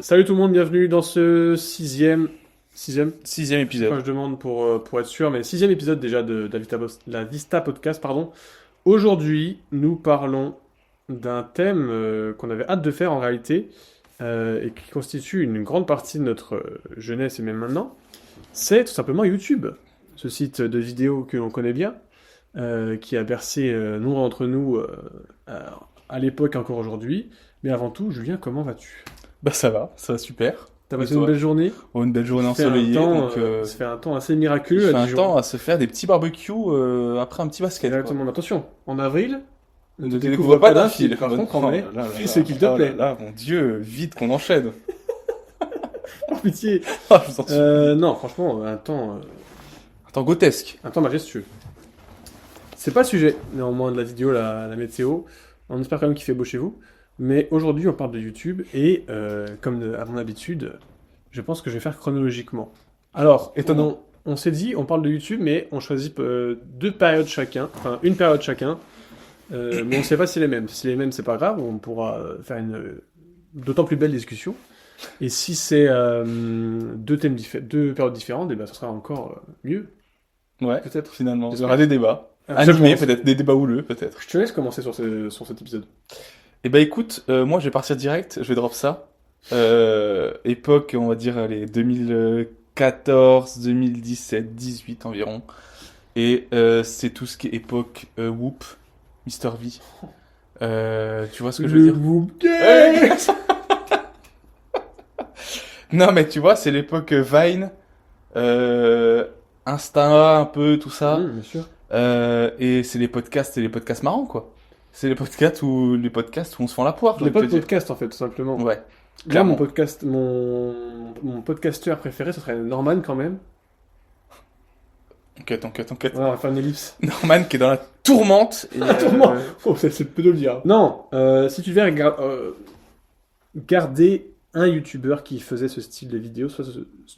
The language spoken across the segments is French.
Salut tout le monde, bienvenue dans ce sixième, Sixième épisode. quand je demande pour être sûr, mais sixième épisode déjà de la Vista Podcast, pardon. Aujourd'hui, nous parlons d'un thème qu'on avait hâte de faire en réalité, et qui constitue une grande partie de notre jeunesse et même maintenant. C'est tout simplement YouTube, ce site de vidéos que l'on connaît bien, qui a bercé nombre d'entre nous à l'époque et encore aujourd'hui. Mais avant tout, Julien, comment vas-tu? Bah ça va super. T'as Et passé toi? une belle journée? Oh, une belle journée Il fait un ensoleillée, temps, donc ça fait un temps assez il miraculeux fait à un Dijon. temps à se faire des petits barbecues après un petit basket. Quoi. Exactement. Attention, en avril, Ne te découvre pas d'un fil. Par contre, en Oh mai, là là fais là ce qu'il te là plaît. là, mon Dieu, vite qu'on enchaîne. Par pitié. Ah, je vous en supplie. Non, franchement, Un temps grotesque. un temps majestueux. C'est pas le sujet, néanmoins, de la vidéo, la météo. On espère quand même qu'il fait beau chez vous. Mais aujourd'hui, on parle de YouTube et, à mon habitude, je pense que je vais faire chronologiquement. Alors, Étonnant. on s'est dit, on parle de YouTube, mais on choisit deux périodes chacun, enfin une période chacun. Mais on ne sait pas si c'est les mêmes. Si c'est les mêmes, c'est pas grave, on pourra faire une d'autant plus belle discussion. Et si c'est deux périodes différentes, et ben, ça sera encore mieux, Ouais, peut-être. finalement. Il y J'espère. aura des débats. Je Animés, pense. peut-être des débats houleux, peut-être. Je te laisse commencer sur cet épisode. Eh ben écoute, moi je vais partir direct, je vais drop ça. Époque, on va dire, les 2014, 2017, 18 environ. Et c'est tout ce qui est époque Whoop, Mr. V. Tu vois ce que je veux dire? bouquet. Non mais tu vois, c'est l'époque Vine, Insta un peu, tout ça. Bien sûr. Et c'est les podcasts marrants quoi. C'est les podcasts où on se fend la poire, j'ai Les envie de pas te de dire. podcast, en fait, tout simplement. Ouais, Là, clairement. mon podcasteur préféré, ce serait Norman, quand même. Enquête. Ouais, on va faire une ellipse. Norman qui est dans la tourmente. Et, Tourment. Oh, c'est peu de le dire. Non, si tu devais garder un youtubeur qui faisait ce style de vidéo, soit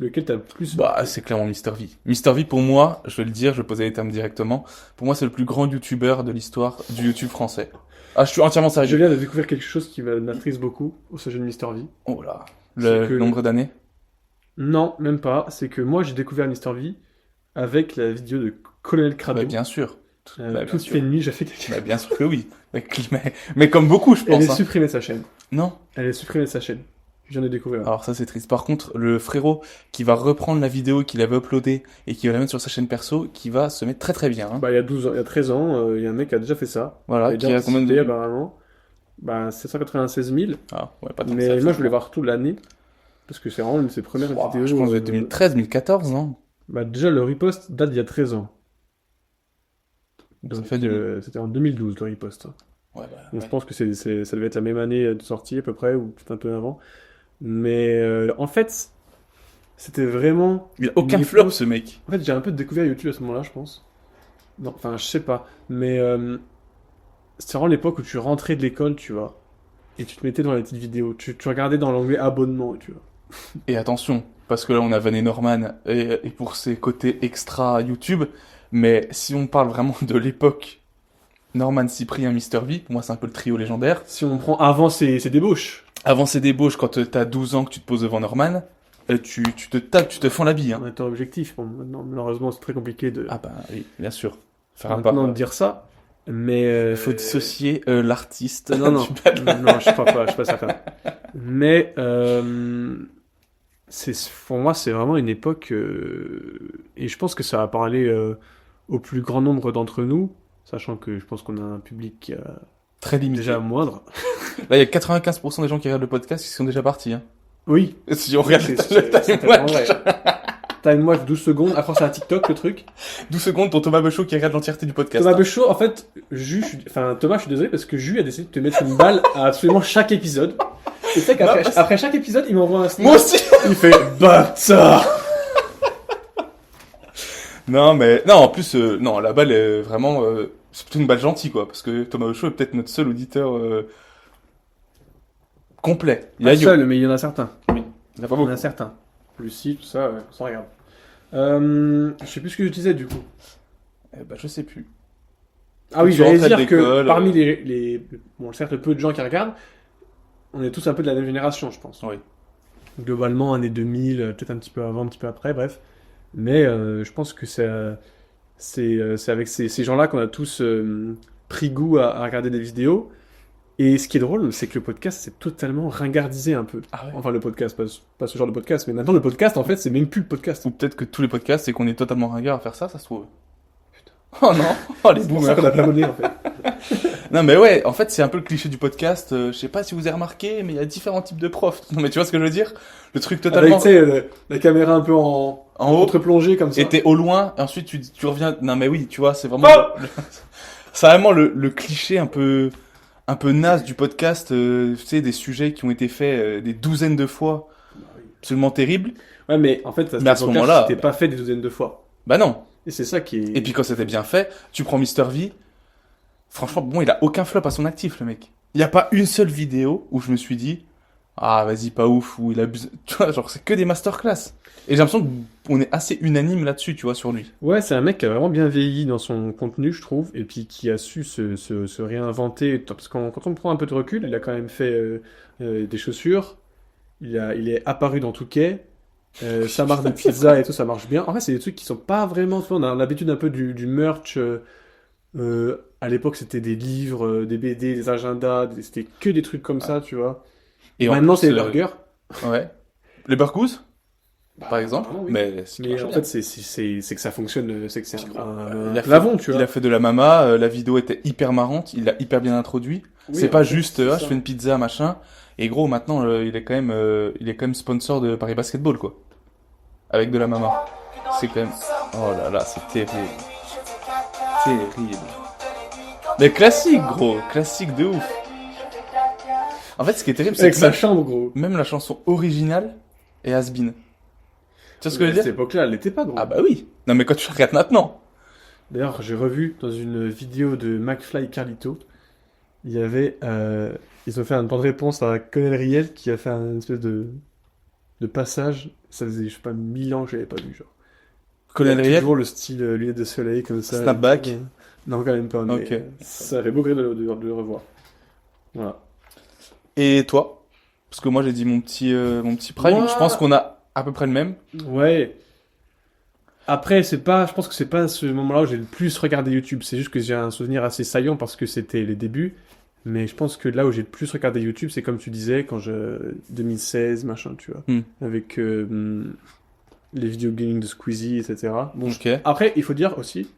lequel t'as le plus... Bah, c'est clairement Mr. V. Mr. V, pour moi, je vais le dire, je vais poser les termes directement. Pour moi, c'est le plus grand youtubeur de l'histoire du YouTube français. Ah, je suis entièrement Je sérieux. viens de découvrir quelque chose qui m'attriste beaucoup au sujet de Mister V. Oh là. C'est que- Le nombre d'années? Non, même pas. C'est que moi, j'ai découvert Mister V avec la vidéo de Colonel Crado. Bah, bien sûr. Bah, bien Toute sûr. fait nuit, j'ai fait quelque Bah, bien sûr que oui. Mais comme beaucoup, je Elle pense. est Hein. supprimée de sa chaîne. Non. Elle est supprimée de sa chaîne. Je viens de découvrir. Alors ça, c'est triste. Par contre, le frérot qui va reprendre la vidéo qu'il avait uploadée et qui va la mettre sur sa chaîne perso, qui va se mettre très très bien. Hein. Bah, il y a 12 ans, il y a 13 ans, il y a un mec qui a déjà fait ça. Voilà, Et qui a combien de vues? apparemment. Bah, 796 000. Ah, ouais, pas tant que Mais ça, moi, je voulais finalement. voir toute l'année. Parce que c'est vraiment une de ses premières Ouah, vidéos. je pense que 2013, 2014, non? Bah, déjà, le repost date d'il y a 13 ans. Ça Donc, fait du... c'était en 2012, le repost. Ouais, bah, Donc, ouais. je pense que ça devait être la même année de sortie, à peu près, ou peut-être un peu avant. Mais en fait, c'était vraiment. Il a aucun une flop, époque- ce mec. En fait, j'ai un peu découvert YouTube à ce moment-là, je pense. Non, enfin, je sais pas. Mais c'était vraiment l'époque où tu rentrais de l'école, tu vois. Et tu te mettais dans les petites vidéos. Tu regardais dans l'onglet abonnement, tu vois. Et attention, parce que là, on a vanné Norman et pour ses côtés extra YouTube. Mais si on parle vraiment de l'époque Norman, Cyprien, Mr. V, pour moi, c'est un peu le trio légendaire. Si on prend avant ses débauches. Avant ces débauches, quand t'as 12 ans que tu te poses devant Norman, tu te tapes, tu te fends la bille. Hein. On était objectif. Bon, maintenant, malheureusement, c'est très compliqué de Ah bah oui, bien sûr. Faire un maintenant pas. de dire ça. Mais Il faut dissocier l'artiste non, non, du bad. non, je crois pas, je suis pas certain. Mais pour moi, c'est vraiment une époque, et je pense que ça va parler au plus grand nombre d'entre nous, sachant que je pense qu'on a un public qui est Très limité. déjà moindre. Là, il y a 95% des gens qui regardent le podcast qui sont déjà partis. Hein. Oui, Si on regarde c'est le time tellement watch. vrai. Time watch 12 secondes, après c'est un TikTok le truc. 12 secondes pour Thomas Bechot qui regarde l'entièreté du podcast. Thomas Bechot, en fait, Thomas, je suis désolé parce que Jus a décidé de te mettre une balle à absolument chaque épisode. Et tu sais Non, qu'après parce- après chaque épisode, il m'envoie un snap. Moi aussi. Il fait bâtard. Non, mais non, en plus, non, la balle est vraiment, c'est plutôt une balle gentille, quoi, parce que Thomas Bechot est peut-être notre seul auditeur complet. Il y a Pas seul, mais il y en a certains. il n'y en a pas Il y en beaucoup. a certains. Lucie, tout ça, ouais, ça regarde. Je sais plus ce que je disais du coup. Bah, je sais plus. Ah oui, Tu j'allais rentrais de dire que l'école, parmi bon, certes, le peu de gens qui regardent, on est tous un peu de la même génération, je pense. Oui. globalement années 2000, peut-être un petit peu avant, un petit peu après, bref. Mais je pense que c'est avec ces gens-là qu'on a tous pris goût à regarder des vidéos. Et ce qui est drôle, c'est que le podcast, c'est totalement ringardisé un peu. Ah ouais. Enfin, le podcast, pas ce genre de podcast, mais maintenant le podcast, en fait, c'est même plus le podcast. Ou peut-être que tous les podcasts, c'est qu'on est totalement ringard à faire ça se trouve. Putain. Oh non, oh les C'est pour ça boomers. qu'on a pas abonné, en fait. Non mais ouais, en fait c'est un peu le cliché du podcast. Je sais pas si vous avez remarqué, mais il y a différents types de profs. Non mais tu vois ce que je veux dire? Le truc Avec, totalement tu sais, la caméra un peu en en haut, contre-plongée, comme ça. et t'es au loin, et ensuite tu reviens. Non mais oui, tu vois, c'est vraiment Oh c'est vraiment le cliché un peu naze du podcast. Tu sais, des sujets qui ont été faits des douzaines de fois, absolument terribles. Ouais, mais en fait, Mais à ce moment-là, c'était pas fait des douzaines de fois. Bah non. Et c'est ça qui est... Et puis quand c'était bien fait, tu prends Mister V. Franchement, bon, il a aucun flop à son actif, le mec. Il n'y a pas une seule vidéo où je me suis dit, ah, vas-y, pas ouf, ou il abuse. Tu vois, genre, c'est que des masterclass. Et j'ai l'impression qu'on est assez unanime là-dessus, tu vois, sur lui. Ouais, c'est un mec qui a vraiment bien vieilli dans son contenu, je trouve, et puis qui a su se réinventer. Parce que quand on prend un peu de recul, il a quand même fait des chaussures, il est apparu dans Touquet, sa marque de pizza et tout, ça marche bien. En fait, c'est des trucs qui sont pas vraiment... Tu vois, on a l'habitude un peu du merch. À l'époque, c'était des livres, des BD, des agendas, c'était que des trucs comme ça, tu vois. Et en Maintenant, plus, c'est les burgers. Ouais. Les burgous, par exemple. apparemment, oui. Mais c'est Mais marche en bien. fait, c'est que ça fonctionne, c'est que c'est un Il a fait- plafond, tu Il vois. a fait de la mama, la vidéo était hyper marrante, il l'a hyper bien introduit. Oui, c'est en pas fait, juste, c'est ah, ça. je fais une pizza, machin. Et gros, maintenant, il est quand même sponsor de Paris Basketball, quoi. Avec de la mama. C'est quand même... Oh là là, c'est terrible. Terrible. Mais classique, gros. Classique de ouf. En fait, ce qui est terrible, c'est Avec que sa même, chambre, gros. même la chanson originale est has-been. Tu vois ce que je À veux cette dire? époque-là, elle l'était pas, gros. Ah bah oui. Non mais quand tu regardes maintenant. D'ailleurs, j'ai revu dans une vidéo de McFly et Carlito, il y avait... ils ont fait un temps de réponse à Colonel Riel qui a fait un espèce de passage. Ça faisait, je sais pas, 1000 ans que je l'avais pas vu, genre. Colonel Il a Riel. toujours le style lunettes de soleil, comme ça. Snapback. Non, quand même pas, mais Ok. ça fait beau gré de le revoir. Voilà. Et toi? Parce que moi j'ai dit mon petit prime. Moi- Je pense qu'on a à peu près le même. Ouais. Après, je pense que c'est pas ce moment-là où j'ai le plus regardé YouTube. C'est juste que j'ai un souvenir assez saillant parce que c'était les débuts. Mais je pense que là où j'ai le plus regardé YouTube, c'est comme tu disais, 2016, machin, tu vois. Avec les vidéos gaming de Squeezie, etc. Bon, Ok. après, il faut dire aussi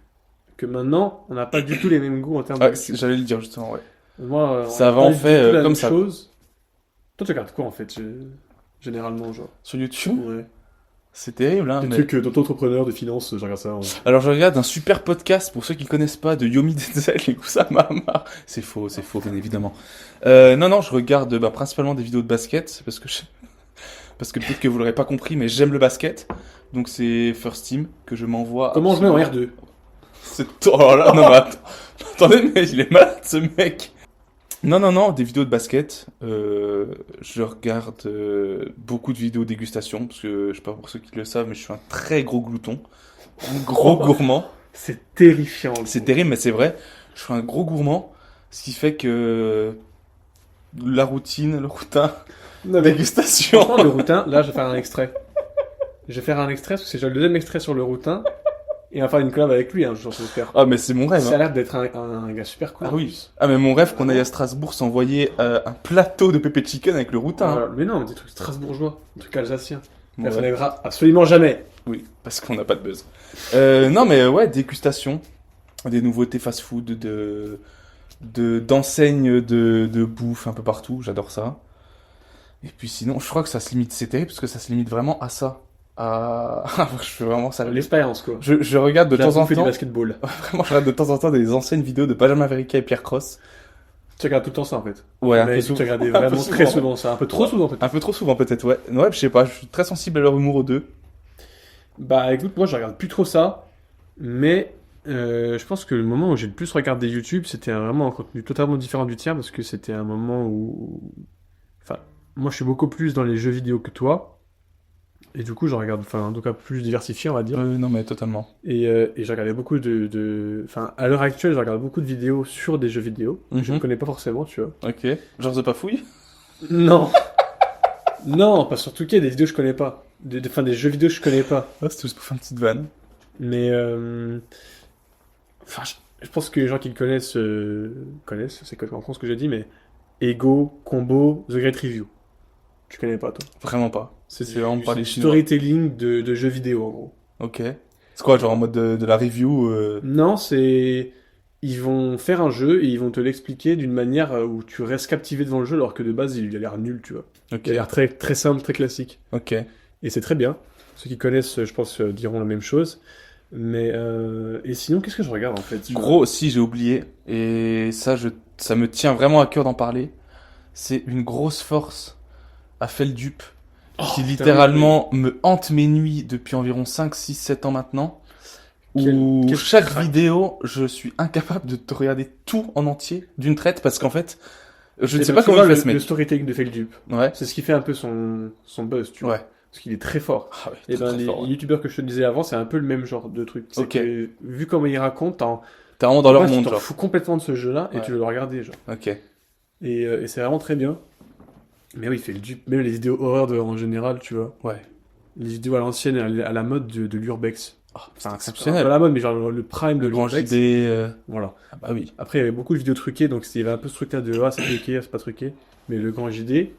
que maintenant, on n'a pas du tout les mêmes goûts en termes Ah, de YouTube. j'allais le dire justement, ouais. Moi, Ça on va a en pas fait, du tout la comme même ça. chose. Toi, tu regardes quoi en fait, généralement, genre? Sur YouTube, Ouais. c'est terrible, hein. Des mais- trucs d'auto-entrepreneur, de finance, je regarde ça. Ouais. Alors je regarde un super podcast pour ceux qui connaissent pas de Yomi Denzel et Oussama Ammar. C'est faux, bien évidemment. Non, je regarde principalement des vidéos de basket parce que peut-être que vous l'aurez pas compris, mais j'aime le basket. Donc c'est First Team que je m'envoie. Comment je mets en R2? C'est... Oh là, non mais attendez, mais il est malade ce mec. Non, des vidéos de basket. Je regarde beaucoup de vidéos dégustation parce que je sais pas pour ceux qui le savent, mais je suis un très gros glouton, un gros gourmand. C'est terrifiant. C'est terrible, mais c'est vrai. Je suis un gros gourmand, ce qui fait que la routine, le routin, Non, mais dégustation. franchement, le routin, là, je vais faire un extrait. Je vais faire un extrait parce que c'est déjà le deuxième extrait sur le routin. Et on va faire une collab avec lui, hein, j'espère. Ah mais c'est mon rêve. Ça a Hein. l'air d'être un gars super cool. Ah en oui. plus. Ah mais mon rêve qu'on aille à Strasbourg s'envoyer un plateau de pépé chicken avec le routin. Hein. Voilà. Mais non, des trucs strasbourgeois, des trucs alsaciens. Mon Ça rêve. n'arrivera absolument jamais. Oui, parce qu'on n'a pas de buzz. Non mais ouais, dégustation, des nouveautés fast-food, d'enseignes de bouffe un peu partout. J'adore ça. Et puis sinon, je crois que ça se limite, c'est terrible parce que ça se limite vraiment à ça. Je fais vraiment ça. L'expérience, quoi. Je regarde de J'ai temps en fait du temps, basketball. vraiment, je regarde de temps en temps des anciennes vidéos de Benjamin Verica et Pierre Cross. Tu regardes tout le temps ça, en fait. Ouais, un Mais peu tu souvent. regardais Un peu vraiment très souvent. souvent ça. Un peu trop souvent, peut-être. Un peu trop souvent peut-être, ouais. Ouais, je sais pas, je suis très sensible à leur humour aux deux. Bah écoute, moi je regarde plus trop ça, mais je pense que le moment où j'ai le plus regardé YouTube, c'était vraiment un contenu totalement différent du tien, parce que c'était un moment où... Enfin, moi je suis beaucoup plus dans les jeux vidéo que toi, et du coup je regarde, enfin en tout cas plus diversifié on va dire, Non mais totalement. et je regardais beaucoup Enfin, à l'heure actuelle je regarde beaucoup de vidéos sur des jeux vidéo, que je ne Mhm. connais pas forcément, tu vois. Ok. Genre The Pafouille? Non. Non, pas sur Touquet, des vidéos que je connais pas. Enfin, des jeux vidéo que je connais pas. Ah, c'était juste pour faire une petite vanne. Mais, enfin, je pense que les gens qui le connaissent, connaissent, c'est quoi en France ce que j'ai dit, mais Ego, Combo, The Great Review. Tu connais pas, toi? Vraiment pas. C'est vraiment pas du les chinois. storytelling de jeux vidéo, en gros. Ok. C'est quoi, genre en mode de la review Non, c'est... Ils vont faire un jeu et ils vont te l'expliquer d'une manière où tu restes captivé devant le jeu alors que de base il a l'air nul, tu vois. Ok. Il a l'air très, très simple, très classique. Ok. Et c'est très bien. Ceux qui connaissent, je pense, diront la même chose. Mais et sinon, qu'est-ce que je regarde en fait? Gros, aussi, j'ai oublié. Et ça me tient vraiment à cœur d'en parler. C'est une grosse force à Feldup qui putain, littéralement me hante mes nuits depuis environ 5, 6, 7 ans maintenant. Où Quel chaque crack. vidéo, je suis incapable de te regarder tout en entier d'une traite parce qu'en fait, je ne Et sais donc, pas tu comment vois, il fait ce le mec. storytelling de Feldup. Ouais. C'est ce qui fait un peu son buzz, tu vois. Ouais. Parce qu'il est très fort. Ah ouais, Et très, ben, très les fort, ouais. youtubeurs que je te disais avant, c'est un peu le même genre de truc. C'est Ok. que, vu comment ils racontent, T'es vraiment dans en leur fait, tu monde, t'en genre. fous complètement de ce jeu-là et Ouais. tu veux le regarder, genre. Ok. Et c'est vraiment très bien. Mais oui, Feldup, même les vidéos horreur en général, tu vois. Ouais. Les vidéos à l'ancienne, à la mode de l'urbex. Ah, c'est Enfin, exceptionnel. pas la mode, mais genre le prime de Le grand l'urbex. JD. Voilà. Ah bah oui. Après, il y avait beaucoup de vidéos truquées, donc il y avait un peu ce truc-là de c'est truqué, c'est pas truqué. Mais le grand JD.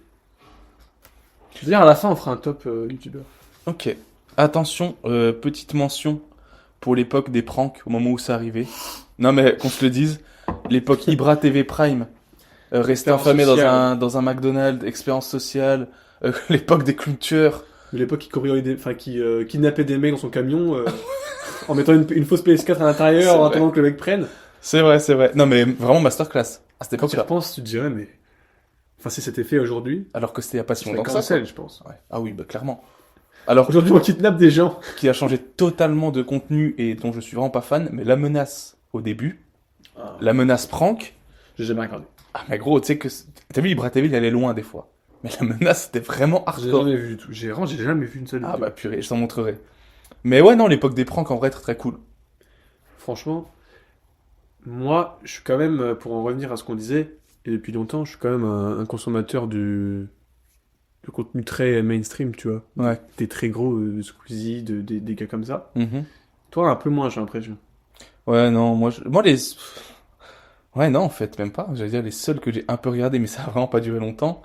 C'est-à-dire, à la fin, on fera un top youtubeur. Ok. Attention, petite mention pour l'époque des pranks, au moment où ça arrivait. Non mais qu'on se le dise, l'époque Ibra TV Prime, resté Expérience enfermé sociale. dans un McDonald's, expérience sociale, l'époque des clowns tueurs. De l'époque, qui kidnappait des mecs dans son camion en mettant une fausse PS4 à l'intérieur C'est en vrai. attendant que le mec prenne. C'est vrai, c'est vrai. Non mais vraiment masterclass à cette Quand tu y époque-là. repenses, tu te dirais, mais. Enfin, si c'était fait aujourd'hui, Alors que c'était il y a pas ce si serait longtemps que ça. cancel, je pense. Quoi. Ouais. Ah oui, bah clairement. Alors, Aujourd'hui, on kidnappe des gens. qui a changé totalement de contenu et dont je suis vraiment pas fan, mais la menace au début, la menace prank. J'ai jamais regardé. Ah mais gros, tu sais que t'as vu Ibra TV, il allait loin des fois. Mais la menace c'était vraiment J'ai hardcore. jamais vu du tout. J'ai jamais vu une seule Ah vidéo. bah purée, je t'en montrerai. Mais ouais, non, l'époque des pranks en vrai très très cool. Franchement, moi, je suis quand même, pour en revenir à ce qu'on disait, et depuis longtemps, je suis quand même un consommateur de contenu très mainstream, tu vois. Ouais. Des très gros Squeezie, des gars comme ça. Mhm. Toi, un peu moins, j'ai l'impression. Ouais, non, moi les. Ouais, non, en fait, même pas. J'allais dire les seuls que j'ai un peu regardé, mais ça a vraiment pas duré longtemps.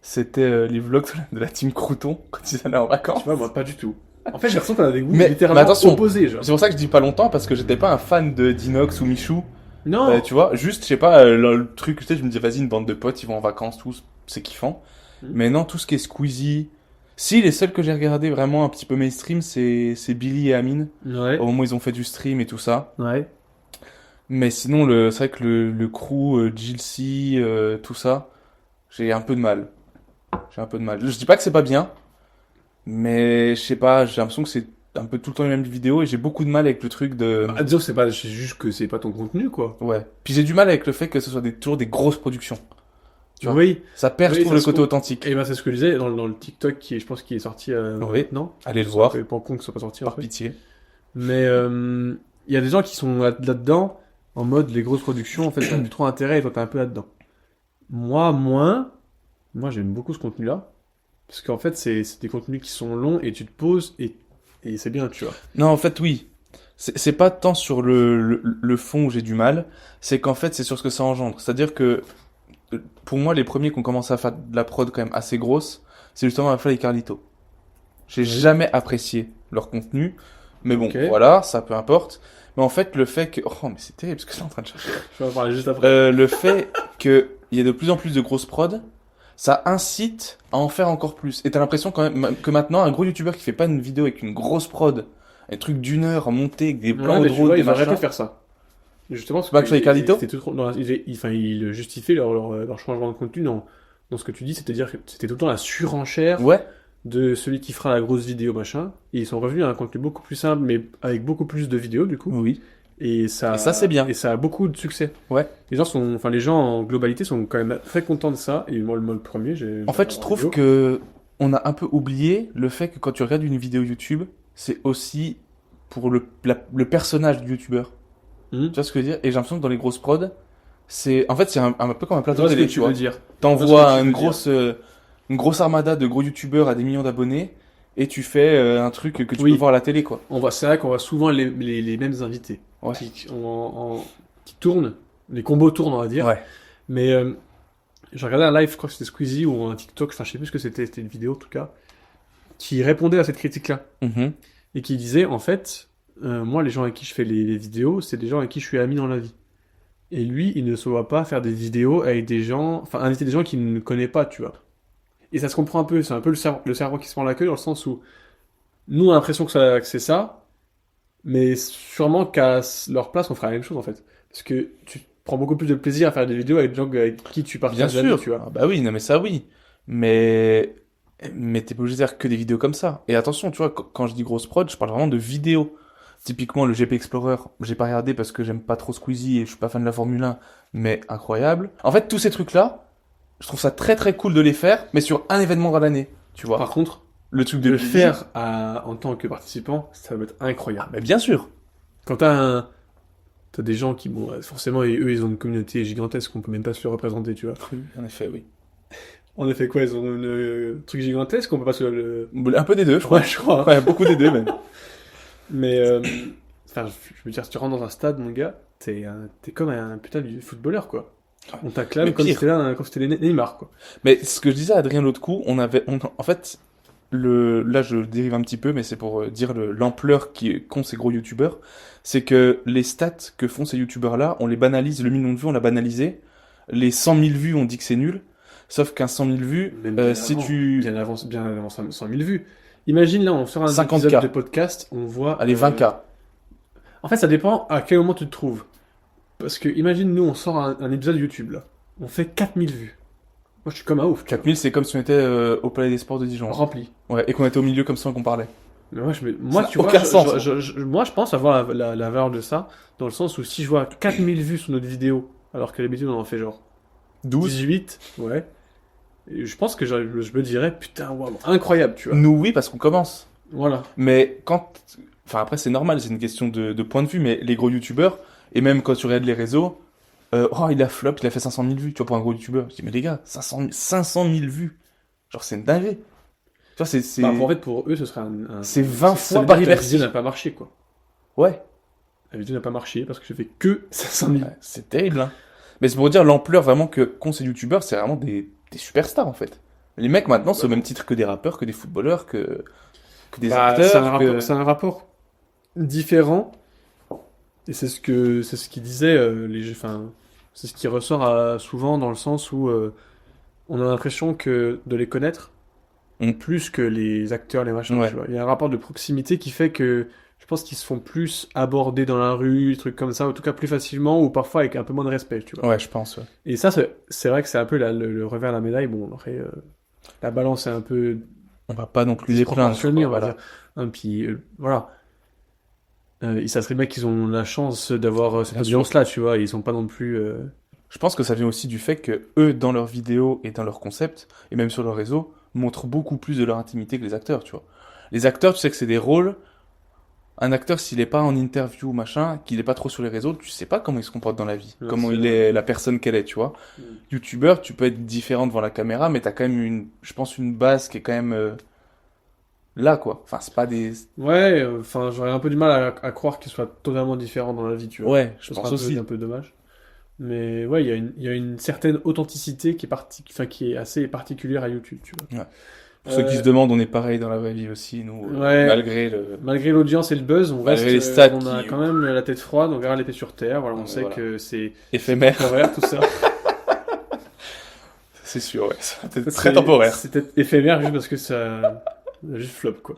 C'était les vlogs de la team Crouton quand ils allaient en vacances. Tu vois, moi, pas du tout. En fait, j'ai l'impression qu'on a des goûts Mais littéralement attention. opposés, genre. C'est pour ça que je dis pas longtemps, parce que j'étais pas un fan de Dinox ou Michou. Non! Tu vois, juste, je sais pas, le truc, tu sais, je me dis, vas-y, une bande de potes, ils vont en vacances, tous, c'est kiffant. Mhm. Mais non, tout ce qui est Squeezie. Si, les seuls que j'ai regardé vraiment un petit peu mainstream, c'est Billy et Amine, Ouais, au moment où ils ont fait du stream et tout ça. ouais. Mais sinon, c'est vrai que le crew, Jilcy, tout ça, j'ai un peu de mal. J'ai un peu de mal. Je dis pas que c'est pas bien, mais je sais pas, j'ai l'impression que c'est un peu tout le temps les mêmes vidéos et j'ai beaucoup de mal avec le truc de. Bah, disons que c'est juste que c'est pas ton contenu, quoi. Ouais. Puis j'ai du mal avec le fait que ce soit toujours des grosses productions. Tu vois. Oui. Ça perd, Oui, je trouve, ça le se côté trouve. authentique. Et ben, c'est ce que je disais dans le TikTok je pense, qui est sorti Oui. maintenant. Allez le voir, Je pas con que ce soit pas sorti, en par fait. pitié. Mais il y a des gens qui sont là-dedans, en mode les grosses productions, en fait, ça a plus trop intérêt et toi t'es un peu là-dedans. Moi, moins. Moi, j'aime beaucoup ce contenu-là. Parce qu'en fait, c'est des contenus qui sont longs et tu te poses et c'est bien, tu vois. Non, en fait, oui. C'est pas tant sur le fond où j'ai du mal, c'est qu'en fait, c'est sur ce que ça engendre. C'est-à-dire que, pour moi, les premiers qui ont commencé à faire de la prod quand même assez grosse, c'est justement McFly et Carlito. J'ai Oui. jamais apprécié leur contenu, mais bon, Ok. voilà, ça peu importe. Mais en fait, le fait que... Oh, mais c'est terrible ce que je suis en train de chercher. Je vais en parler juste après. Le fait qu'il y ait de plus en plus de grosses prods, ça incite à en faire encore plus. Et t'as l'impression quand même que maintenant, un gros youtubeur qui fait pas une vidéo avec une grosse prod, un truc d'une heure monté avec des plans Ouais, mais de tu vois, route, ils des vont arrêter de machins. faire ça. Justement, parce McFly et Carlito c'était tout trop. Enfin, ils justifiaient leur changement de contenu dans ce que tu dis, c'est-à-dire que c'était tout le temps la surenchère Ouais, de celui qui fera la grosse vidéo, machin. Et ils sont revenus à un contenu beaucoup plus simple, mais avec beaucoup plus de vidéos, du coup. oui. Et ça, Et ça, c'est bien. Et ça a beaucoup de succès. Ouais. Les gens en globalité sont quand même très contents de ça. Et moi, le premier, En fait, je trouve que on a un peu oublié le fait que quand tu regardes une vidéo YouTube, c'est aussi pour le personnage du youtubeur. Hmm. Tu vois ce que je veux dire? Et j'ai l'impression que dans les grosses prods, c'est un peu comme un Je plateau vois ce que télé, tu tu veux vois. dire. Je vois ce T'envoies que tu une veux grosse, une grosse armada de gros youtubeurs à des millions d'abonnés et tu fais un truc que tu Oui. peux voir à la télé, quoi. C'est vrai qu'on voit souvent les mêmes invités Ouais. qui tournent, les combos tournent, on va dire. Ouais. Mais j'ai regardé un live, je crois que c'était Squeezie ou un TikTok, enfin je sais plus ce que c'était une vidéo en tout cas, qui répondait à cette critique-là. Mhm. Et qui disait, en fait, moi les gens avec qui je fais les vidéos, c'est des gens avec qui je suis ami dans la vie. Et lui, il ne se voit pas faire des vidéos avec des gens, enfin inviter des gens qu'il ne connaît pas, tu vois. Et ça se comprend un peu, c'est un peu le cerveau qui se prend la queue dans le sens où nous on a l'impression que c'est ça, mais sûrement qu'à leur place on ferait la même chose en fait. Parce que tu prends beaucoup plus de plaisir à faire des vidéos avec des gens avec qui tu Bien partages la vie, sûr. tu vois. Ah bah oui, non mais ça oui. Mais t'es pas obligé de faire que des vidéos comme ça. Et attention, tu vois, quand je dis grosse prod, je parle vraiment de vidéos. Typiquement le GP Explorer, j'ai pas regardé parce que j'aime pas trop Squeezie et je suis pas fan de la Formule 1, mais incroyable. En fait, tous ces trucs-là, je trouve ça très très cool de les faire, mais sur un événement dans l'année, tu vois. Par contre, Le truc de de le Billy. faire en tant que participant, ça va être incroyable. Ah, mais bien sûr. Quand t'as des gens qui, bon, forcément, eux, ils ont une communauté gigantesque qu'on peut même pas se représenter, tu vois. Oui, en effet, oui. En effet, quoi, ils ont une truc gigantesque qu'on peut pas se le... Un peu des deux, je crois. Ouais, je crois. Ouais, beaucoup des deux même. Mais, enfin, je veux dire, si tu rentres dans un stade, mon gars, t'es comme un putain de footballeur, quoi. On t'acclame Mais comme pire. comme c'était Neymar, quoi. Mais ce que je disais à Adrien l'autre coup, en fait, là je dérive un petit peu, mais c'est pour dire l'ampleur qu'ont ces gros youtubeurs, c'est que les stats que font ces youtubeurs-là, on les banalise, le million de vues on l'a banalisé, les 100 000 vues on dit que c'est nul, sauf qu'un 100 000 vues, Même bien si avant, tu... bien avant 100 000 vues. Imagine, là, on sort un 50K. épisode de podcast, on voit... Allez, 20K. En fait, ça dépend à quel moment tu te trouves. Parce que, imagine, nous, on sort un épisode YouTube, là. On fait 4000 vues. Moi, je suis comme un ouf. 4000 c'est comme si on était au Palais des Sports de Dijon. Rempli. Ouais, et qu'on était au milieu comme ça et qu'on parlait. Mais moi, n'a tu vois, aucun sens. moi, je pense avoir la valeur de ça, dans le sens où si je vois 4000 vues sur notre vidéo, alors que d'habitude, on en fait genre 12. 18, ouais. Et je pense que je me dirais, putain, waouh, incroyable, tu vois. Nous, oui, parce qu'on commence. Voilà. Mais quand... Enfin, après, c'est normal, c'est une question de point de vue, mais les gros youtubeurs, et même quand tu regardes les réseaux, oh, il a flop, il a fait 500 000 vues, tu vois, pour un gros youtubeur. Je dis, mais les gars, 500 000 vues. Genre, c'est une dinguerie. Tu vois, c'est... Bah, en fait, pour eux, ce serait C'est 20 ça fois veut par dire que la Bercy. vidéo n'a pas marché, quoi. Ouais. La vidéo n'a pas marché parce que j'ai fait que 500 000. Ouais, c'est terrible, hein. Mais c'est pour dire l'ampleur vraiment qu'ont ces youtubeurs, c'est vraiment des superstars, en fait. Les mecs, maintenant, c'est au même titre que des rappeurs, que des footballeurs, que des acteurs. C'est un rapport différent. Et c'est ce qu'il disait, enfin, c'est ce qui ressort souvent dans le sens où on a l'impression que de les connaître plus que les acteurs, les machins, Ouais. tu vois. Il y a un rapport de proximité qui fait que je pense qu'ils se font plus aborder dans la rue, des trucs comme ça, en tout cas plus facilement ou parfois avec un peu moins de respect, tu vois. Ouais, je pense, ouais. Et ça, c'est vrai que c'est un peu le revers de la médaille. Bon, après, la balance est un peu On va pas non plus les plaindre. disproportionnée, on va Voilà. dire. Hein, puis, voilà. Et ça serait bien qu'ils ont la chance d'avoir cette Bien sûr. audience-là, tu vois. Ils sont pas non plus... Je pense que ça vient aussi du fait que eux, dans leurs vidéos et dans leurs concepts, et même sur leur réseau, montrent beaucoup plus de leur intimité que les acteurs, tu vois. Les acteurs, tu sais que c'est des rôles. Un acteur, s'il est pas en interview, machin, qu'il est pas trop sur les réseaux, tu sais pas comment il se comporte dans la vie, Ouais, comment c'est il vrai. est, la personne qu'elle est, tu vois. Mm. YouTubeur, tu peux être différent devant la caméra, mais t'as quand même je pense, une base qui est quand même là, quoi. Enfin, c'est pas des... Ouais, enfin, j'aurais un peu du mal à croire qu'ils soient totalement différents dans la vie, tu vois. Ouais, je Ce pense serait aussi. un peu dommage. Mais ouais, il y a une certaine authenticité qui est assez particulière à YouTube, tu vois. Pour ceux qui se demandent, on est pareil dans la vraie vie aussi, nous, Ouais. malgré le... Malgré l'audience et le buzz, on Malgré reste, les stats on a qui- quand même la tête froide, on garde les pieds sur terre, voilà, on Ouais, sait voilà. que c'est éphémère, temporaire tout ça. c'est sûr, ouais. C'est C'est- très temporaire. C'est peut-être éphémère juste parce que ça juste flop, quoi.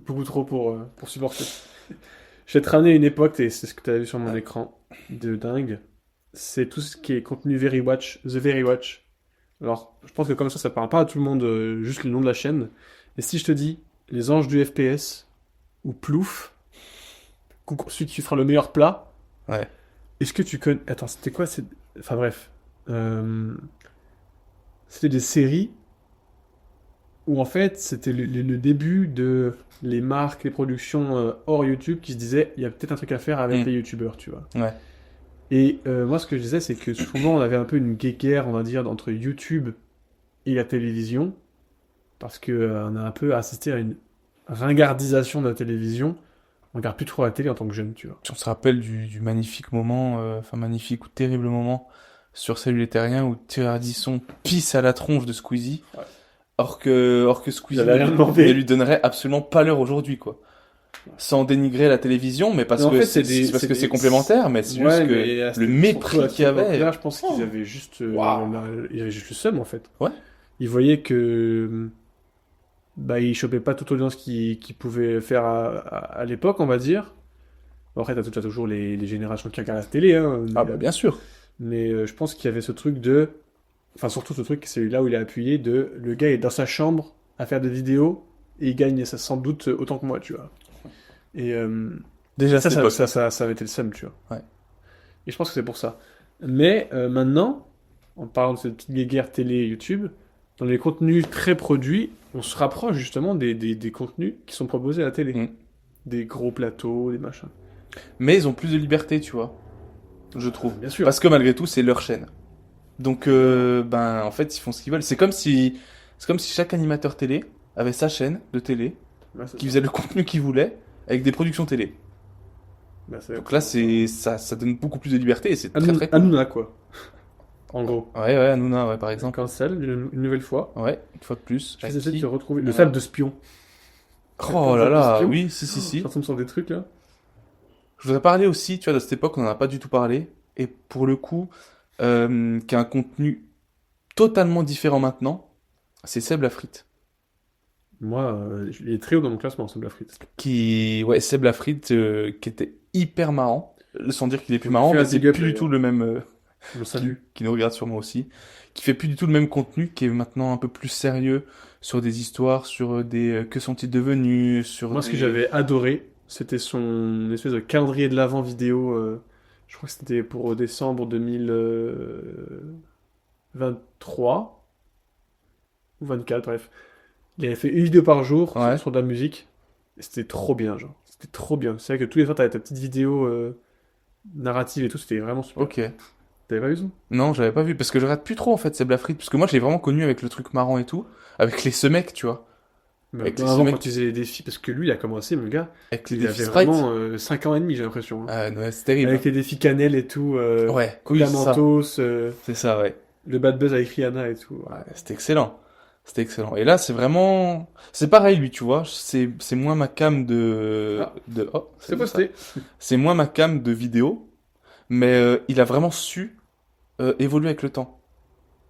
Beaucoup trop pour supporter. Je vais te ramener une époque, et c'est ce que tu as vu sur mon écran, de dingue. C'est tout ce qui est contenu Very Watch, The Very Watch. Alors, je pense que comme ça parle pas à tout le monde, juste le nom de la chaîne. Et si je te dis Les Anges du FPS, ou Plouf, celui qui fera le meilleur plat, Ouais. est-ce que tu connais... Attends, c'était quoi Enfin bref. C'était des séries où en fait c'était le début de les marques, les productions hors YouTube qui se disaient il y a peut-être un truc à faire avec les YouTubeurs, tu vois. Ouais. Et moi ce que je disais c'est que souvent on avait un peu une guéguerre, on va dire, entre YouTube et la télévision, parce que on a un peu assisté à une ringardisation de la télévision. On regarde plus trop la télé en tant que jeune, tu vois. On se rappelle du magnifique moment, enfin magnifique ou terrible moment sur Salut les Terriens où Thierry Ardisson pisse à la tronche de Squeezie, Ouais. or que Squeezie Il avait rien demandé. ne lui donnerait absolument pas l'heure aujourd'hui, quoi. Sans dénigrer la télévision, mais parce Mais en que fait, c'est parce que c'est des- complémentaire, mais c'est Ouais, juste que mais le mépris qu'il y avait. Là, je pense qu'ils avaient juste, Waouh. ils avaient juste le seum en fait. Ouais. Ils voyaient que bah ils chopaient pas toute l'audience qu'ils pouvaient faire à l'époque, on va dire. Bon, après, t'as toujours les générations qui regardent la télé, hein, Ah bah bien sûr. mais je pense qu'il y avait ce truc de, enfin surtout ce truc, c'est là où il a appuyé de, le gars est dans sa chambre à faire des vidéos et il gagne ça sans doute autant que moi, tu vois. Et Déjà ça, cette époque. ça avait été le seum, tu vois. Ouais. Et je pense que c'est pour ça. Mais maintenant, en parlant de cette petite guéguerre télé et YouTube, dans les contenus très produits, on se rapproche justement des contenus qui sont proposés à la télé. Mm. Des gros plateaux, des machins. Mais ils ont plus de liberté, tu vois. Je trouve. Bien sûr. Parce que malgré tout, c'est leur chaîne. Donc, ben, en fait, ils font ce qu'ils veulent. C'est comme si chaque animateur télé avait sa chaîne de télé, Ouais, c'est qui ça. faisait le contenu qu'il voulait, avec des productions télé. Bah, c'est Donc là, ça donne beaucoup plus de liberté et c'est très très cool. Hanouna, quoi. En gros. Ouais, Hanouna, ouais, par exemple. Cancel, une nouvelle fois. Ouais, une fois de plus. Je vais Avec essayer de qui te retrouver. Le Voilà. sable de spion. Oh là Le là, espion. oui, si. Ça tombe sur des trucs, là. Je voudrais parler aussi, tu vois, de cette époque, on n'en a pas du tout parlé. Et pour le coup, qui a un contenu totalement différent maintenant, c'est Seb Lafrite. Moi, il est très haut dans mon classement, sable à frites. Ouais, Seb Lafrite, qui était hyper marrant. Sans dire qu'il est plus marrant, Fais un mais c'est big up, plus du tout le même, Je le salue. qui nous regarde sûrement aussi, qui fait plus du tout le même contenu, qui est maintenant un peu plus sérieux sur des histoires, sur des que sont-ils devenus, sur Moi, ce que des... j'avais adoré, c'était son espèce de calendrier de l'avant vidéo. Je crois que c'était pour décembre 2023 ou 24, bref. Il avait fait une vidéo par jour Ouais. sur de la musique. Et c'était trop bien, genre. C'était trop bien. C'est vrai que tous les soirs, t'avais ta petite vidéo narrative et tout. C'était vraiment super. Ok. T'avais pas vu ça? Non, j'avais pas vu, parce que je regarde plus trop, en fait, Seb Lafrite, parce que moi, je l'ai vraiment connu avec le truc marrant et tout, avec les semecs, tu vois, Mais avec les avant, mecs- quand tu faisais les défis, parce que lui, il a commencé, le gars, avec les il défis avait Sprite. vraiment 5 ans et demi, j'ai l'impression, hein. Ah, ouais, c'est terrible. Avec les défis cannelle et tout. Ouais, Cola oui, c'est ça. Mentos, C'est ça, ouais. le bad buzz avec Rihanna et tout. Ouais. Ouais, c'était excellent. C'était excellent. Et là, c'est vraiment... C'est pareil, lui, tu vois, c'est moins ma cam de... Ah. Oh, C'est salut, posté. c'est moins ma cam de vidéo, mais il a vraiment su évoluer avec le temps.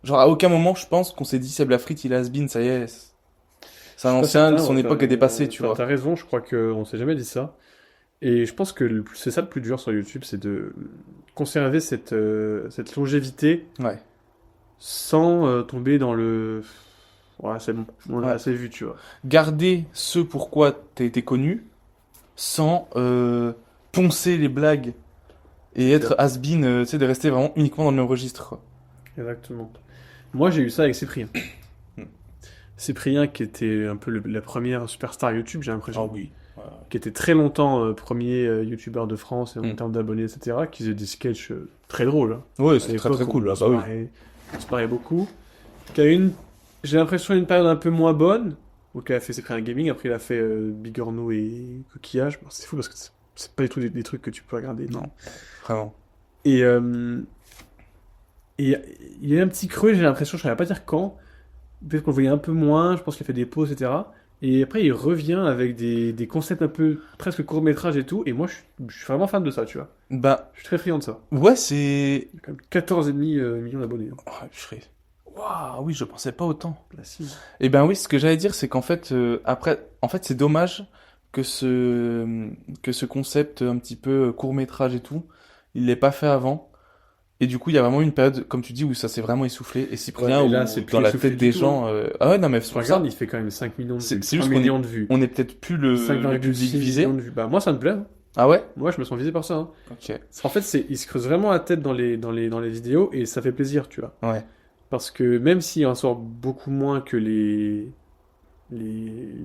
Genre, à aucun moment, je pense qu'on s'est dit, Seb Lafrite, il est has-been, ça y est. C'est un ancien, son époque est dépassée, tu vois. T'as raison, je crois qu'on s'est jamais dit ça. Et je pense que c'est ça le plus dur sur YouTube, c'est de conserver cette longévité Ouais. sans tomber dans le... Ouais, c'est bon, on a Ouais. assez vu, tu vois. Garder ce pourquoi t'as été connu, sans poncer les blagues et être has-been, tu sais, de rester vraiment uniquement dans le même registre, quoi. Exactement. Moi, j'ai eu ça avec Cyprien. Cyprien, qui était un peu la première superstar YouTube, j'ai l'impression. oui. Qui était très longtemps premier YouTuber de France en Mm. termes d'abonnés, etc. Qui faisait des sketchs très drôles, hein. Ouais, À c'est très l'époque, très cool, on là, se bah oui. marrait- on se marrait beaucoup. Qui a eu j'ai l'impression, une période un peu moins bonne. Donc, il a fait Cyprien Gaming. Après, il a fait Bigorneau et Coquillage. Bon, c'est fou parce que c'est pas du tout des trucs que tu peux regarder. Non, vraiment. Et, et il y a eu un petit creux, j'ai l'impression, je ne saurais pas dire quand. Peut-être qu'on le voyait un peu moins, je pense qu'il a fait des pauses, etc. Et après, il revient avec des concepts un peu presque court-métrage et tout. Et moi, je suis vraiment fan de ça, tu vois. Bah, Je suis très friand de ça. ouais, c'est... Il y a quand même 14,5 millions d'abonnés, hein. Oh, je serais... Waouh, oui, je pensais pas autant. Là, si. Eh ben oui, ce que j'allais dire, c'est qu'en fait, après, en fait, c'est dommage que ce concept un petit peu court-métrage et tout, il l'ait pas fait avant. Et du coup, il y a vraiment eu une période, comme tu dis, où ça s'est vraiment essoufflé. Et Cyprien, Ouais, et où, là, c'est plus dans la essoufflé tête du des tout, gens... Ah ouais, non, mais Tu c'est pour ça, regardes, il fait quand même 5 millions de C'est- vues. c'est juste 3 qu'on est- millions de vues. on est peut-être plus le public 5,6 visé. millions de vues. Bah, moi, ça me plaît, hein. Ah ouais? Moi, je me sens visé par ça, hein. Ok. En fait, il se creuse vraiment la tête dans les vidéos et ça fait plaisir, tu vois. Ouais. Parce que même s'il en sort beaucoup moins que les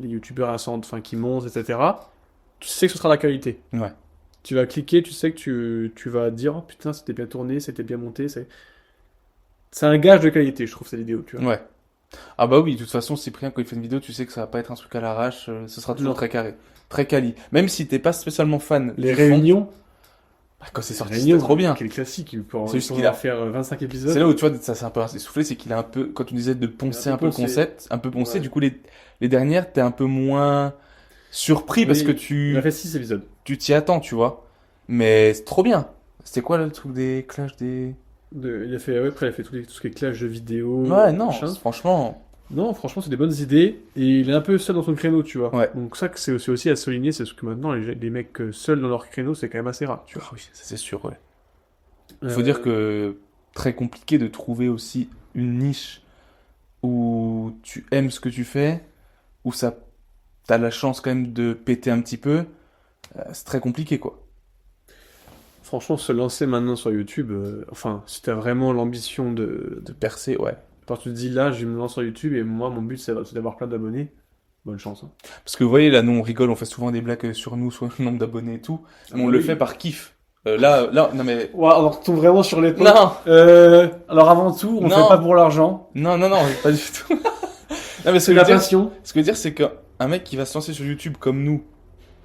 youtubeurs enfin, qui montent, etc., tu sais que ce sera la qualité. Ouais. Tu vas cliquer, tu sais que tu vas dire, oh putain, c'était bien tourné, c'était bien monté. C'est un gage de qualité, je trouve, cette vidéo, tu vois. Ouais. Ah bah oui, de toute façon, Cyprien, quand il fait une vidéo, tu sais que ça va pas être un truc à l'arrache, ce sera toujours Non. très carré, très quali. Même si t'es pas spécialement fan Les du fond, réunions, bah, quand c'est les sorti, c'était trop bien. quel classique, C'est ils juste pourraient qu'il a- en faire 25 épisodes. C'est là où tu vois, ça c'est un peu essoufflé, c'est qu'il a un peu, quand tu disais de poncer un peu le poncé. concept, un peu poncé, Ouais. du coup les dernières, t'es un peu moins surpris parce Oui, que il a fait 6 épisodes. tu t'y attends, tu vois. Mais c'est trop bien. C'était quoi le truc des clashs des... Il a fait, ouais, après, il a fait tout ce qui est clash de vidéos, Ouais, non, machin. franchement, Non, franchement, c'est des bonnes idées. Et il est un peu seul dans son créneau, tu vois. ouais. Donc ça, que c'est aussi à souligner, c'est ce que maintenant, les mecs seuls dans leur créneau, c'est quand même assez rare, tu vois. Ah oui, ça, c'est sûr, ouais. Il Euh, faut dire que très compliqué de trouver aussi une niche où tu aimes ce que tu fais, où ça, t'as la chance quand même de péter un petit peu. C'est très compliqué, quoi. Franchement, se lancer maintenant sur YouTube, enfin, si t'as vraiment l'ambition De percer, ouais. quand tu te dis là, je me lance sur YouTube et moi, mon but, c'est d'avoir plein d'abonnés, bonne chance. Hein. Parce que vous voyez, là, nous, on rigole, on fait souvent des blagues sur nous, sur le nombre d'abonnés et tout. Ah Mais on bah le oui. fait par kiff. Là, non, mais... Ouais, on retombe vraiment sur les potes. Non, Alors avant tout, on Non. fait pas pour l'argent, non, pas du tout. Non, mais ce c'est que je la veux dire, passion. ce que je veux dire, c'est qu'un mec qui va se lancer sur YouTube comme nous,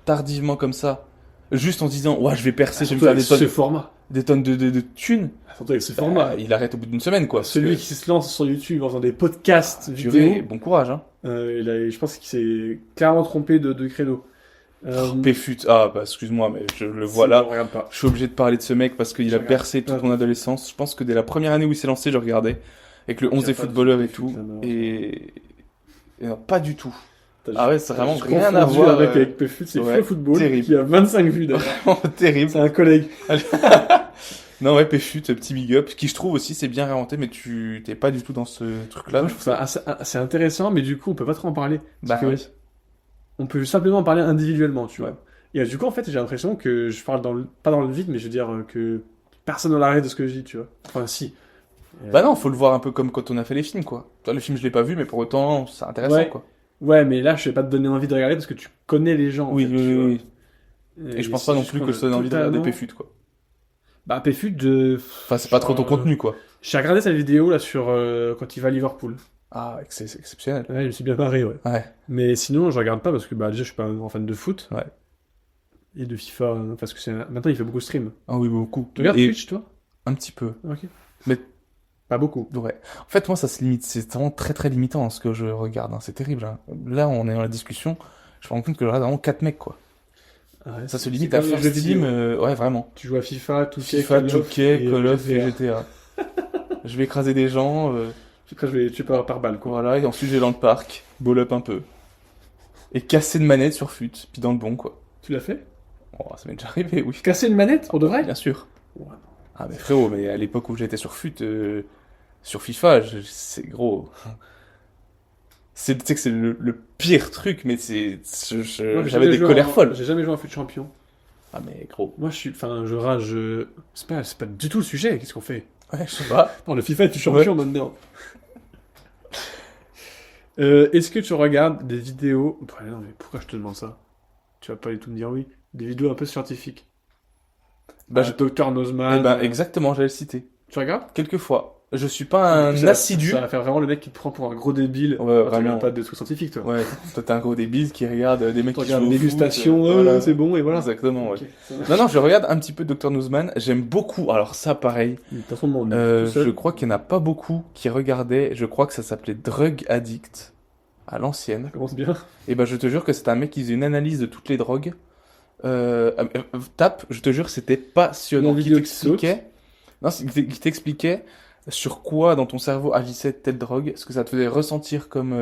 tardivement comme ça, juste en se disant, ouais, je vais percer, je vais me Surtout faire avec ce format. des tonnes de thunes, Surtout avec ce bah, format. il arrête au bout d'une semaine, quoi. Celui qui se lance sur YouTube en faisant des podcasts Purée, vidéo, bon courage, hein. je pense qu'il s'est clairement trompé de créneau. Péfut, ah, bah, excuse-moi, mais je le vois si, là. on regarde pas. Je suis obligé de parler de ce mec parce qu'il Je a regarde percé toute pas. mon adolescence. Je pense que dès la première année où il s'est lancé, je regardais. Avec le 11 des pas footballeurs de et tout. Péfut, là, non. Et non, pas du tout. T'as Ah ouais, c'est vraiment juste rien à confondu voir, avec Péfut, c'est ouais, Flow Football terrible. qui a 25 vues d'ailleurs. Vraiment terrible. C'est un collègue. Non, ouais, Péfut, petit big up. Qui je trouve aussi, c'est bien réinventé, mais tu t'es pas du tout dans ce truc-là. Moi, je trouve ça assez intéressant, mais du coup, on peut pas trop en parler. Bah, Parce que ouais. on peut simplement en parler individuellement, tu Ouais. vois. Et du coup, en fait, j'ai l'impression que je parle pas dans le vide, mais je veux dire que personne ne l'arrête de ce que je dis, tu vois. Enfin, si. Bah non, faut le voir un peu comme quand on a fait les films, quoi. Toi, le film, je l'ai pas vu, mais pour autant, c'est intéressant, Ouais. quoi. Ouais, mais là, je vais pas te donner envie de regarder parce que tu connais les gens, en Oui, fait, oui, tu vois. oui, oui. Et je pense pas non plus que je te donne envie de regarder Péfut, quoi. Bah, Péfut, de... Enfin, c'est pas trop ton contenu, quoi. J'ai regardé sa vidéo, là, sur quand il va à Liverpool. Ah, c'est exceptionnel. Ouais, je me suis bien marré, ouais. Ouais. Mais sinon, je regarde pas parce que, bah, déjà, je suis pas un grand fan de foot. Ouais. Et de FIFA, parce que maintenant, il fait beaucoup de stream. Ah oui, beaucoup. Tu regardes Et Twitch, toi? un petit peu. Ok. Mais Pas beaucoup. ouais. En fait, moi, ça se limite. C'est vraiment très très limitant hein, ce que je regarde. Hein. C'est terrible. Hein. Là, on est dans la discussion. Je me rends compte que je regarde vraiment 4 mecs, quoi. Ouais, Ça se c'est limite comme à les First jeux Team. vidéo. Ouais, vraiment. Tu joues à FIFA, 2K, FIFA, Call of 2K, Call of et GTA. GTA. Je vais écraser des gens. Après, je vais tuer par balle, quoi. Voilà. Et ensuite, je vais dans le parc. Ball up un peu. Et casser une manette sur FUT. Puis dans le bon, quoi. Tu l'as fait? Oh, ça m'est déjà arrivé, oui. Casser une manette, pour de vrai? Bien sûr. Ouais. Ah, mais frérot, mais à l'époque où j'étais sur FUT, sur FIFA, c'est gros. Tu sais que c'est le pire truc, mais Moi, j'ai j'avais jamais des joué colères en- folles. J'ai jamais joué en foot champion. Ah, mais gros. Moi, je rage. C'est pas du tout le sujet. Qu'est-ce qu'on fait? Ouais, je sais pas. Non, le FIFA est champion maintenant. Est-ce que tu regardes des vidéos... Ouais, non, mais pourquoi je te demande ça? Tu vas pas du tout me dire oui. Des vidéos un peu scientifiques. Bah, Dr Nozman. eh ben, exactement, j'allais le citer. Tu regardes? Quelquefois. Je suis pas un Ça- assidu. Ça va faire vraiment le mec qui te prend pour un gros débile. Ouais, Tu vraiment. regardes pas des trucs scientifiques, toi. Ouais, toi t'es un gros débile qui regarde des mecs Tu qui regardes jouent au une foot, dégustation, voilà. c'est bon, et voilà. Exactement, ouais. Ok, ça va. Non, non, je regarde un petit peu Dr Newsman. J'aime beaucoup. Alors ça, pareil. De toute façon, moi, on est tout seul. Je crois qu'il n'y en a pas beaucoup qui regardaient. Je crois que ça s'appelait Drug Addict à l'ancienne. Ça commence bien. Et ben, je te jure que c'était un mec qui faisait une analyse de toutes les drogues. Tape, je te jure, c'était passionnant. Une Qui vidéo qui saute. t'expliquait, non, qui t'expliquait sur quoi dans ton cerveau agissait telle drogue, ce que ça te faisait ressentir comme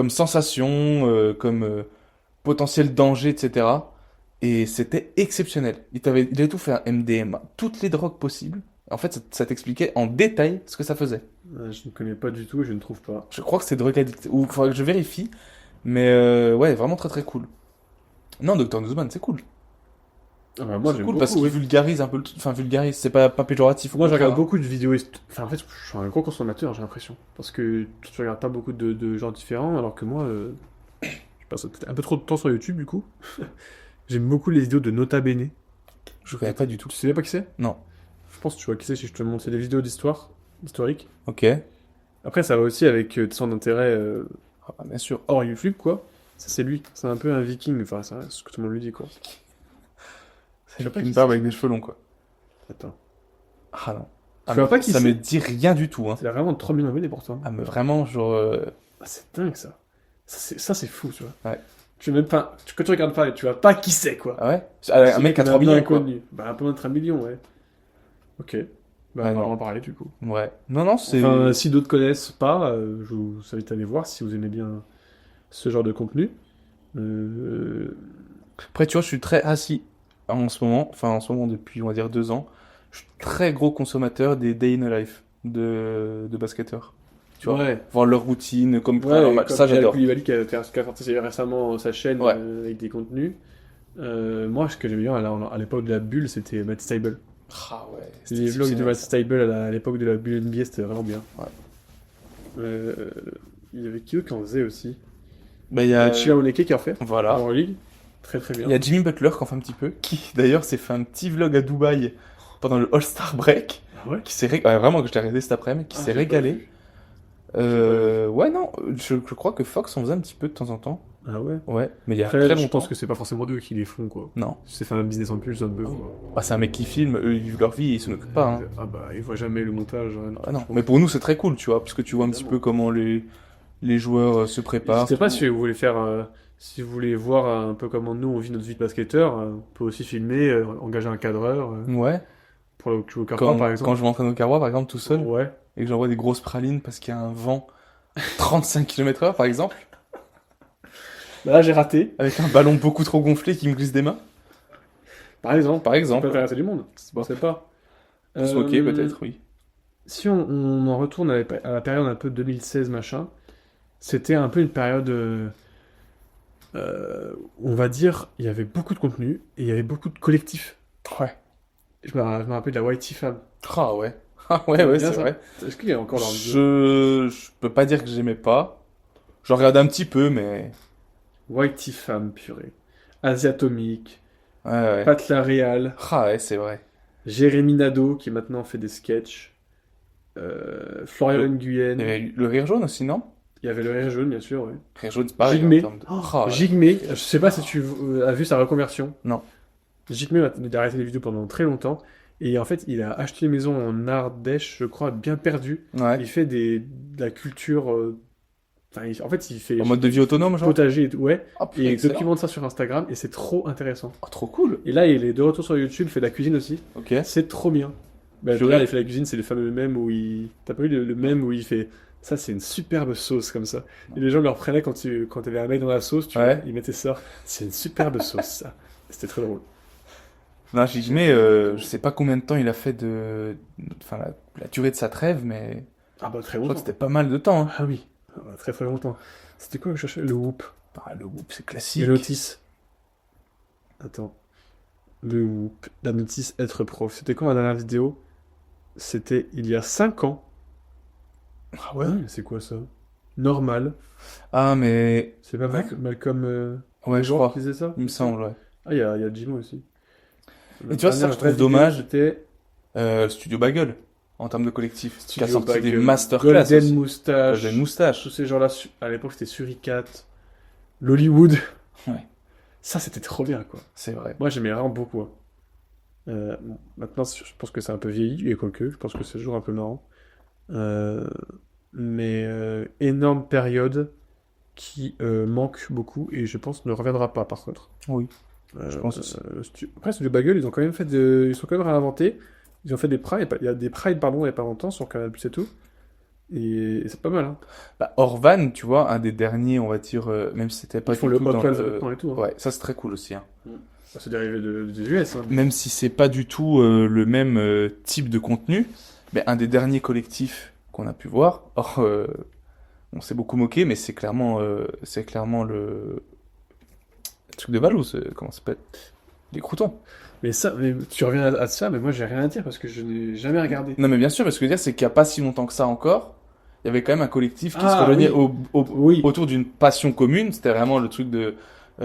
sensation, comme potentiel danger, etc. Et c'était exceptionnel. Il avait tout fait, un MDMA, toutes les drogues possibles. En fait, ça t'expliquait en détail ce que ça faisait. Je ne connais pas du tout et je ne trouve pas. Je crois que c'est Drug Addict. Ou faudrait que je vérifie. Mais ouais, vraiment très très cool. Non, Dr. Newsman, c'est cool. Ah bah, moi, C'est j'aime cool beaucoup, parce qu'il oui. vulgarise un peu le truc. Enfin, vulgarise, c'est pas péjoratif. au Moi, je regarde contraire. beaucoup de vidéos. Enfin, en fait, je suis un gros consommateur, j'ai l'impression. Parce que tu regardes pas beaucoup de gens différents, alors que moi, je passe peut-être un peu trop de temps sur YouTube, du coup. J'aime beaucoup les vidéos de Nota Bene. Je connais pas du tout. Tu sais pas qui c'est? Non. Je pense que tu vois qui c'est si je te montre. C'est des vidéos d'histoire, historiques. Ok. Après, ça va aussi avec son intérêt Ah, bah, bien sûr. hors YouTube, quoi. Ça, c'est lui. C'est un peu un viking. Enfin, c'est ce que tout le monde lui dit, quoi. C'est Je sais pas une qui barbe c'est. avec des cheveux longs, quoi. Attends. Ah non. Tu Ah, vois mais pas qui ça me c'est? dit rien du tout, hein. Il a vraiment 3000 abonnés pourtant. Ah, mais vraiment, genre. Ah, c'est dingue, ça. Ça, c'est fou, tu vois. Ouais. Tu veux même pas... Quand tu regardes pas, tu vois pas qui c'est, quoi. Ah ouais? Ah, un C'est mec à un 3 peu millions, quoi. inconnu. Bah, un peu moins de 3 millions, ouais. Ok. Bah, Ouais, on va non. en parler, du coup. Ouais. Non, non, c'est. Enfin, si d'autres connaissent pas, je vous invite à aller voir si vous aimez bien ce genre de contenu. Euh, Après, tu vois, je suis très assis en ce moment. Enfin, en ce moment, depuis, on va dire, 2 ans. Je suis très gros consommateur des Day in a Life de basketteurs. Tu vois? Ouais. Voir leur routine, comme prendre leur Ouais, match. comme Ça, Bilal j'adore. Koulibaly qui a sorti récemment sa chaîne Ouais. avec des contenus. Moi, ce que j'aimais bien à l'époque de la bulle, c'était Matt Stable. Ah ouais, c'était Les vlogs de exceptionnel, Matt ça. Stable à l'époque de la bulle NBA, c'était vraiment bien. Ouais. Euh, il y avait qui d'autre qui en faisait aussi? Bah, il y a. Chila Oneke qui en fait, Voilà. en League. Très très Il bien. y a Jimmy Butler qui en fait un petit peu, qui d'ailleurs s'est fait un petit vlog à Dubaï pendant le All-Star Break, Ah ouais? qui s'est vraiment que je l'ai regardé cet après-midi, qui Ah, s'est j'ai pas régalé. vu. Ouais, non, je crois que Fox en faisait un petit peu de temps en temps. Ah ouais? Ouais, mais il y a Après, très je longtemps. pense que c'est pas forcément eux qui les font, quoi. Non. C'est fait un business en plus, un peu, quoi. Ah, c'est un mec qui filme, eux ils vivent leur vie, ils s'en occupent pas. Hein. Ah bah, ils voient jamais le montage. Hein, Ah non, je pense. mais pour nous c'est très cool, tu vois, parce que tu vois un petit Évidemment. peu comment les joueurs se Je préparent. sais pas si vous voulez faire, si vous voulez voir un peu comment nous on vit notre vie de basketteur, on peut aussi filmer, engager un cadreur Ouais, pour le au Carrefour par quand exemple. je m'entraîne au carrois par exemple tout seul, Ouais. et que j'envoie des grosses pralines parce qu'il y a un vent 35 km/h par exemple, Bah là j'ai raté, avec un ballon beaucoup trop gonflé qui me glisse des mains. par exemple. Par Ça exemple, peut intéresser du monde. On sait pas. pour se moquer Euh, peut-être, oui. Si on en retourne à la période un peu 2016 machin, c'était un peu une période, on va dire, il y avait beaucoup de contenu et il y avait beaucoup de collectifs. Ouais. Je me rappelle de la Whitey Fam. Ah ouais. Ah ouais, ouais, Bien c'est ça. vrai. Est-ce qu'il y a encore leur vidéo? Je peux pas dire que j'aimais pas. J'en regardais un petit peu, mais. Whitey Fam, purée. Asiatomique, Ouais, ouais. Pat Laréal, Ah ouais, c'est vrai. Jérémy Nadeau qui maintenant fait des sketchs, Florian Le- Nguyen, Il y avait le rire jaune aussi, non? il y avait le Rire Jaune bien sûr, ouais. Rire jaune, c'est pareil. Jigme. En termes de... Ah ouais. Jigme, je sais pas si tu as vu sa reconversion. Non. Jigme a arrêté les vidéos pendant très longtemps et en fait il a acheté une maison en Ardèche, je crois, bien perdue. Ouais. Il fait de la culture, enfin en fait il fait En mode de vie autonome, genre? potager et tout, ouais. Ah, Et putain, il excellent. documente ça sur Instagram et c'est trop intéressant. Ah, trop cool. Et là il est de retour sur YouTube, il fait de la cuisine aussi. Ok. C'est trop bien. Bah, Je là, regarde. il fait la cuisine, c'est le fameux mème où il. T'as pas vu le mème où il fait. Ça, c'est une superbe sauce comme ça. Et les gens le reprenaient quand t'avais un mec dans la sauce, tu Ouais. vois, ils mettaient ça. C'est une superbe sauce, ça. C'était très drôle. Non, Jigme, je sais pas combien de temps il a fait enfin, la durée de sa trêve, mais Ah bah, très je crois que longtemps. c'était pas mal de temps. Hein. Ah oui. Ah bah, très très longtemps. C'était quoi que je cherchais? Le Whoop. Ah, le whoop, c'est Et classique. Lotis. Attends. Le Whoop. La notice être prof. C'était quoi ma dernière vidéo? C'était il y a 5 ans. Ah Ouais, mais c'est quoi ça? Normal. Ah, mais. C'est pas Ouais. Malcolm. Ouais, je Gordon crois. qui faisait ça? Il me semble, ouais. Ah, il y a Jimo aussi. Et tu vois, ça, Dernière je trouve vraie vidéo, dommage. C'était Studio Bagel, en termes de collectif, qui a Studio sorti des Bagel, masterclass Golden aussi. Moustache, Golden Moustache. tous ces gens-là. À l'époque, c'était Suricat, l'Hollywood. Ouais. Ça, c'était trop bien, quoi. C'est vrai. Moi, j'aimais vraiment beaucoup. Hein. Bon, maintenant, je pense que c'est un peu vieilli, et quoique, je pense que c'est toujours un peu marrant. Mais énorme période qui manque beaucoup, et je pense ne reviendra pas, par contre. Oui, je pense aussi. Après, Studio Bagel, ils ont quand même ils sont quand même réinventés. Ils ont fait des prides, il y a des prides, pardon, il n'y a pas longtemps sur Canal+, et tout. Et c'est pas mal, hein. Bah, Orvan, tu vois, un des derniers, on va dire, même si c'était pas Ils font du le tout Hot dans Ones le... maintenant et tout, hein. Ouais, ça c'est très cool aussi. Hein. C'est dérivé des US, hein. Même si c'est pas du tout le même type de contenu, mais un des derniers collectifs qu'on a pu voir, on s'est beaucoup moqué, mais c'est clairement le truc de Valou, comment ça s'appelle? Les croutons. Mais tu reviens à ça, mais moi j'ai rien à dire parce que je n'ai jamais regardé. Non, mais bien sûr, mais ce que je veux dire, c'est qu'il n'y a pas si longtemps que ça encore, il y avait quand même un collectif qui se Ah, rejoignait oui. Oui. autour d'une passion commune. C'était vraiment le truc de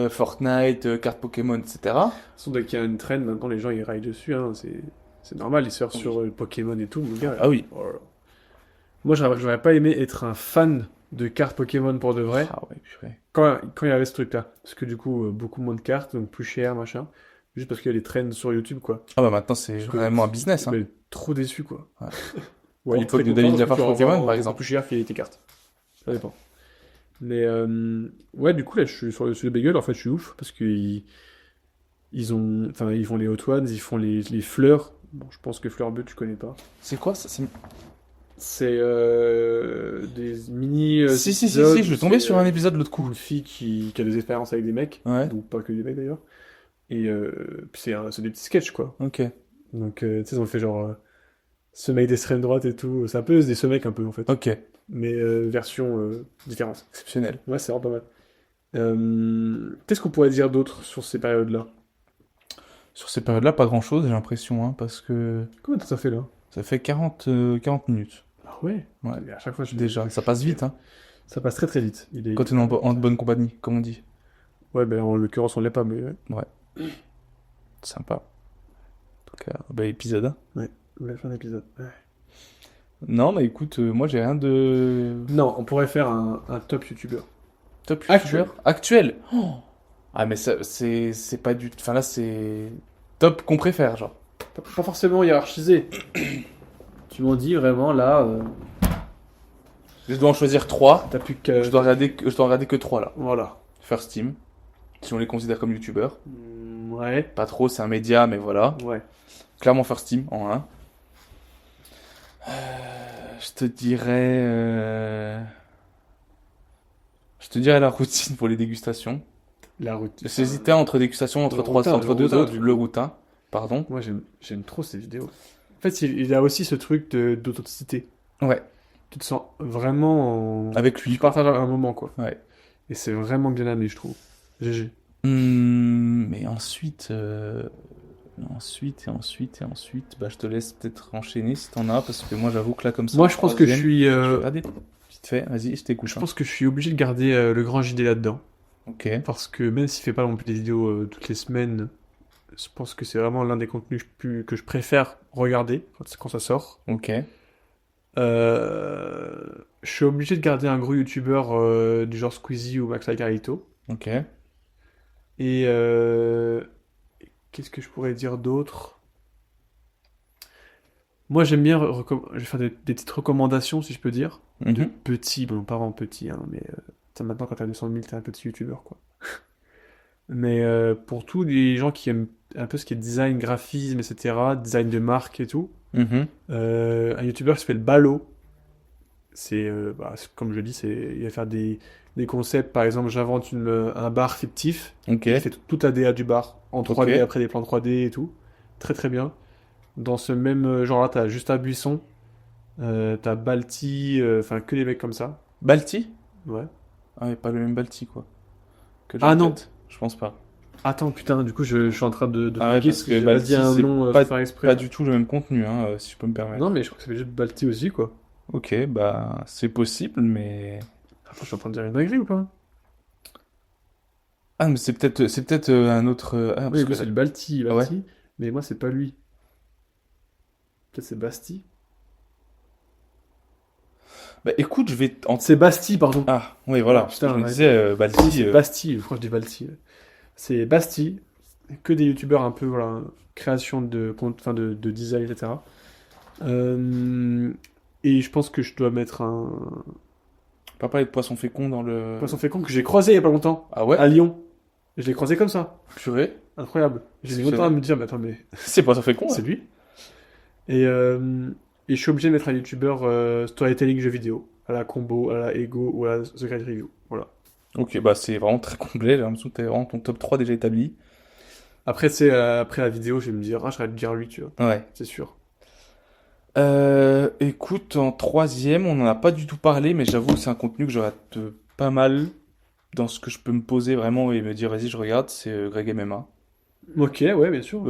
Fortnite, cartes Pokémon, etc. De toute façon, dès qu'il y a une trend, maintenant les gens ils raillent dessus, hein. C'est normal, ils surfent sur Pokémon et tout, mon gars. Ah oui. Oh là là. Moi, j'aurais pas aimé être un fan de cartes Pokémon pour de vrai Ah ouais, purée. quand il y avait ce truc-là. Parce que du coup, beaucoup moins de cartes, donc plus cher, machin. Juste parce qu'il y a les trends sur YouTube, quoi. Ah bah maintenant c'est Parce que vraiment un business, hein. mais trop déçu, quoi. Ouais. Ouais, Pour il est l'époque très de content David parce que Lafarge tu Pokémon, revends par beaucoup exemple. plus cher filer tes cartes. Ça dépend. Mais ouais, du coup, là, je suis sur le bagel. En fait, je suis ouf parce qu'ils enfin, ils font les Hot Ones, ils font les fleurs. Bon, je pense que Fleur Bleu, tu connais pas. C'est quoi ça? C'est des mini Si, épisodes je où suis tombé c'est sur un épisode l'autre coup. une fille qui a des expériences avec des mecs, Ouais, ou pas que des mecs d'ailleurs. Et puis c'est des petits sketchs, quoi. ok. Donc, tu sais, ils ont fait genre ce mec d'extrême droite et tout. C'est un peu des ce mec un peu, en fait. Ok, Mais version différente. exceptionnel. Ouais, c'est vraiment pas mal. Qu'est-ce qu'on pourrait dire d'autre sur ces périodes-là? Sur ces périodes-là, pas grand-chose, j'ai l'impression, hein, parce que Combien de temps ça fait là? ça fait 40 minutes. Ah ouais? Ouais, Mais à chaque fois, déjà, ça passe vite, hein. ça passe très très vite. Quand on est en bonne compagnie, comme on dit. Ouais, ben en l'occurrence, on l'est pas, mais ouais. Ouais, sympa. En tout cas, bah, épisode 1. Ouais, la fin d'épisode. Ouais. Non, mais écoute, moi j'ai rien de Non, on pourrait faire un top youtubeur. top Actuel. youtubeur actuel. Oh, ah, mais ça, c'est pas du. Enfin là, c'est top qu'on préfère, genre. Pas forcément hiérarchisé. Tu m'en dis vraiment là, Je dois en choisir 3. t'as plus que. Je dois regarder que 3 là. Voilà. First Team, si on les considère comme youtubeurs. Ouais. Pas trop, c'est un média, mais voilà. Ouais. Clairement First Team en 1. Je te dirais. Je te dirais la routine pour les dégustations. La route. J'hésitais entre dégustation entre Le trois, routin, entre le deux routin, autres. du Le coup. routin, pardon. Moi, j'aime trop ces vidéos. En fait, il a aussi ce truc d'authenticité. Ouais, Tu te sens vraiment avec lui. Tu partages un moment, quoi. Ouais. Et c'est vraiment bien amené, je trouve. GG. Mais ensuite, ensuite, bah je te laisse peut-être enchaîner si t'en as, parce que moi j'avoue que là comme ça. Moi, en je pense que je troisième, suis. je vais regarder vite fait. Vas-y, je t'écoute. Je pense que je suis obligé de garder le grand JD là-dedans. Ok. Parce que même s'il fait pas non plus des vidéos toutes les semaines, je pense que c'est vraiment l'un des contenus que je préfère regarder quand ça sort. Ok. Je suis obligé de garder un gros youtubeur du genre Squeezie ou Max Carito. Ok. Et qu'est-ce que je pourrais dire d'autre? Moi, j'aime bien. Je vais faire des petites recommandations, si je peux dire. De Mhm. petits, bon, pas vraiment petits, hein, mais maintenant, quand t'as 200 000, t'es un petit youtubeur, quoi. Mais pour tous les gens qui aiment un peu ce qui est design, graphisme, etc., design de marque et tout, Mhm. un youtubeur qui s'appelle Balo, comme je le dis, il va faire des concepts. Par exemple, j'invente un bar fictif. Ok. Il fait toute la DA du bar en 3D, Ok. après des plans 3D et tout. Très très bien. Dans ce même genre-là, t'as Justin Buisson, t'as Balti, enfin que des mecs comme ça. Balti? Ouais. Ah, mais pas le même Balti, quoi. Que j'ai Ah en non. tête. Je pense pas. Attends, putain, du coup, je suis en train de Ah ouais, bugger parce que j'ai pas Balti, dit un c'est nom pas- sans faire exprès. Pas du tout le même contenu, hein, si je peux me permettre. Non, mais je crois que ça fait juste Balti aussi, quoi. Ok, bah c'est possible, mais. Attends, je suis en train de dire une dinguerie ou pas? Ah, mais c'est peut-être un autre. Ah, Oui, parce lui, que c'est le Balti, Ah ouais? mais moi, c'est pas lui. Peut-être c'est Basti. Bah écoute, je vais en. C'est Basti, pardon. Ah, oui, voilà. Ah, Parce que putain, je me ouais. disais, Si, Balti. c'est Basti, je crois que je dis Balti. C'est Basti, que des youtubeurs un peu, voilà, création enfin, de design, etc. Et je pense que je dois mettre un On peut parler de poisson fécond dans le. poisson fécond que j'ai croisé il y a pas longtemps, Ah ouais? à Lyon. Je l'ai croisé comme ça. Purée. Incroyable. J'ai mis Exceptionnel. longtemps à me dire, mais attends, mais C'est poisson fécond, c'est là. lui. Et je suis obligé de mettre un youtubeur storytelling jeux vidéo, à la Combo, à la Ego ou à la Secret Review. Voilà. Ok, bah c'est vraiment très complet. J'ai l'impression que t'as vraiment ton top 3 déjà établi. Après, après la vidéo, je vais me dire, ah, j'arrête de dire lui, tu vois, Ouais. c'est sûr. Écoute, en troisième, on n'en a pas du tout parlé, mais j'avoue que c'est un contenu que je rate pas mal dans ce que je peux me poser vraiment et me dire, vas-y, je regarde, c'est Greg MMA. Ok, ouais, bien sûr.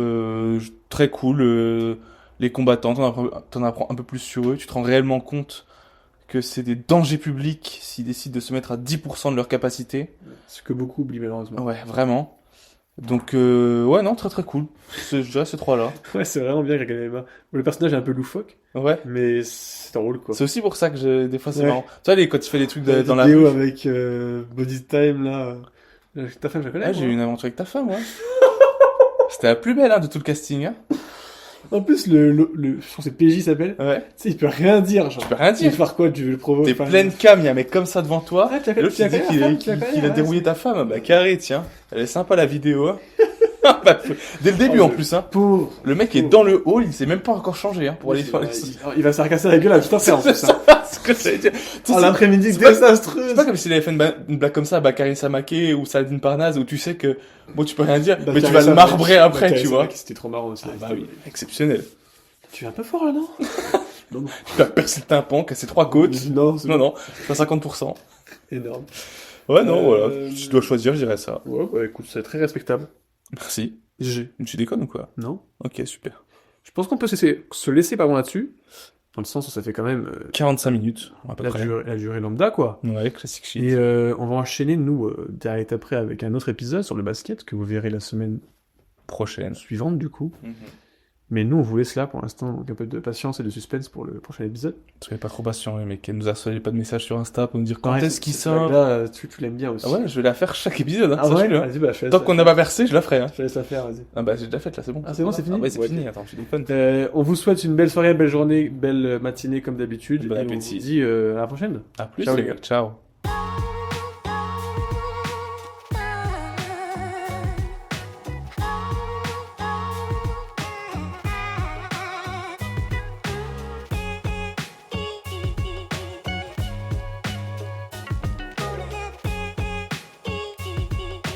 Très cool. Les combattants, t'en apprends un peu plus sur eux. Tu te rends réellement compte que c'est des dangers publics s'ils décident de se mettre à 10% de leur capacité. Ce que beaucoup oublient malheureusement. Ouais, vraiment. Donc, ouais, non, très très cool. Je dirais ces trois-là. Ouais, c'est vraiment bien Greg MMA. Le personnage est un peu loufoque, Ouais. mais c'est drôle quoi. C'est aussi pour ça que des fois c'est Ouais. marrant. Tu vois, quand il fait des trucs La dans la vidéo rue. avec Body Time là. Ta femme, je la connais. Ah, moi. j'ai eu une aventure avec ta femme, ouais. C'était la plus belle hein, de tout le casting. Hein. En plus, je trouve que c'est PJ s'appelle. Ouais. Tu sais, il peut rien dire, genre. Tu peux rien Tu veux dire. faire quoi? Tu veux le provoquer? T'es pleine cam, il y a un mec comme ça devant toi. Ah, tu as Et l'autre, il dit qu'il a dérouillé ta femme. Bah, carré, tiens. Elle est sympa la vidéo. Hein. Bah, dès le début en plus. Hein. Pauvre. Le mec est dans le hall, il s'est même pas encore changé hein, pour aller faire les. Il va se faire casser la gueule à putain faire en plus. C'est Hein. ce que j'allais dire. Tu sais, Oh, l'après-midi c'est pas- désastreuse. C'est pas comme s'il avait fait une blague comme ça à Bakary Samake ou Saladin Parnasse où tu sais que bon tu peux rien dire mais tu vas le marbrer après tu vois. C'était trop marrant aussi. Ah bah oui, exceptionnel. Tu es un peu fort là, non? Non, Tu vas percer le tympan, casser 3 côtes. non, c'est Non, pas 50%. énorme. Ouais, non, voilà. Si tu dois choisir, je dirais ça. Ouais, bah écoute, c'est très respectable. Merci. G. Tu déconnes ou quoi? Non? Ok, super. Je pense qu'on peut se laisser par là-dessus. Dans le sens où ça fait quand même 45 minutes, à peu près. la durée lambda, quoi. Ouais, classique shit. Et on va enchaîner, nous, direct après, avec un autre épisode sur le basket que vous verrez la semaine Prochaine. suivante, du coup. Mais nous, on vous laisse là pour l'instant, donc un peu de patience et de suspense pour le prochain épisode. Soyez pas trop patient, mais qu'elle nous a soyez pas de message sur Insta pour nous dire quand Ouais, est-ce qu'il cette sort. blague-là, tu l'aimes bien aussi. Ah ouais, je vais la faire chaque épisode, hein, Ah ouais, sache-le, hein. vas-y, bah, je te laisse Tant la qu'on n'a pas versé, je la ferai. Hein. Je te laisse la faire, vas-y. Ah bah j'ai déjà fait là, c'est bon. Ah, c'est bon, c'est fini? Ah ouais, c'est Ouais, fini, ok. attends, tu déconnes. On vous souhaite une belle soirée, belle journée, belle matinée comme d'habitude. Bon et on appétit. vous dit à la prochaine. À plus Ciao, les les gars, ciao.